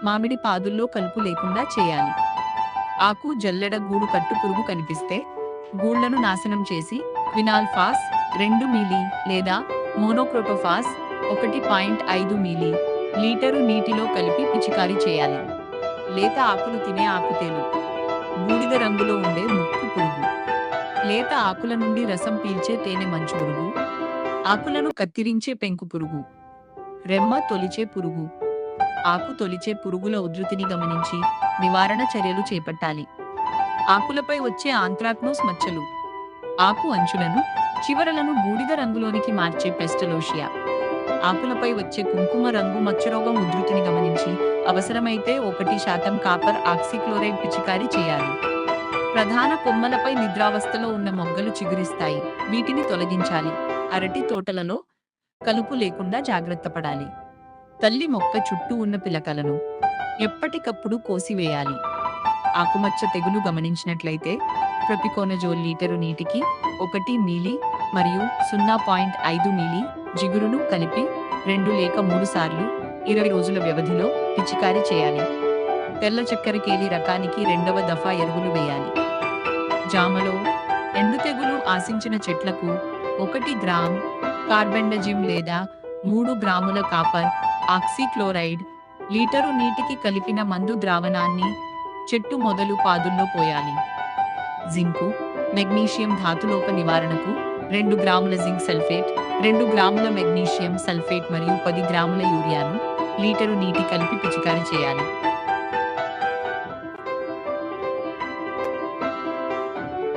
మామిడి పాదుల్లో కలుపు లేకుండా చేయాలి. ఆకు జల్లెడ గూడు కట్టు పురుగు కనిపిస్తే గూళ్లను నాశనం చేసి క్వినాల్ఫాస్ 2 మిలీ లేదా మోనోక్రోటోఫాస్ 1.5 మిలీ లీటరు నీటిలో కలిపి పిచికారీ చేయాలి. లేత ఆకులు తినే ఆకుతేలు, బూడిద రంగులో ఉండే ముక్కు పురుగు, లేత ఆకుల నుండి రసం పీల్చే తేనె మంచు పురుగు, ఆకులను కత్తిరించే పెంకు పురుగు, రెమ్మ తొలిచే పురుగు, ఆకు తొలిచే పురుగుల ఉధృతిని గమనించి నివారణ చర్యలు చేపట్టాలి. ఆకులపై వచ్చే ఆంత్రాక్నోస్ మచ్చలు, ఆకు అంచులను చివరలను బూడిద రంగులోనికి మార్చే పెస్టలోషియా, ఆకులపై వచ్చే కుంకుమ రంగు మచ్చరోగం ఉధృతిని గమనించి అవసరమైతే 1% కాపర్ ఆక్సిక్లోరైడ్ పిచికారీ చేయాలి. ప్రధాన కొమ్మలపై నిద్రావస్థలో ఉన్న మొగ్గలు చిగురిస్తాయి, వీటిని తొలగించాలి. అరటి తోటలలో కలుపు లేకుండా జాగ్రత్త పడాలి. తల్లి మొక్క చుట్టూ ఉన్న పిలకలను ఎప్పటికప్పుడు కోసివేయాలి. ఆకుమచ్చ తెగులు గమనించినట్లయితే ప్రొపికోనజోల్ లీటరు నీటికి 1 మిలీ మరియు 0.5 మిలీ జిగురును కలిపి 2 లేక 3 సార్లు 20 రోజుల వ్యవధిలో పిచికారీ చేయాలి. తెల్ల చక్కెర కేలి రకానికి 2వ దఫా ఎరువులు వేయాలి. జామలో ఎండు తెగులు ఆశించిన చెట్లకు 1 గ్రామ్ కార్బెండజిమ్ లేదా 3 గ్రాముల కాపర్ ఆక్సిక్లోరైడ్ లీటరు నీటికి కలిపిన మందు ద్రావణాన్ని చెట్టు మొదలు పాదుల్లో పోయాలి. జింకు, మెగ్నీషియం ధాతులోప నివారణకు 2 గ్రాముల జింక్ సల్ఫేట్, 2 గ్రాముల మెగ్నీషియం సల్ఫేట్ మరియు 10 గ్రాముల యూరియాను లీటరు నీటి కలిపి పిచికారీ చేయాలి.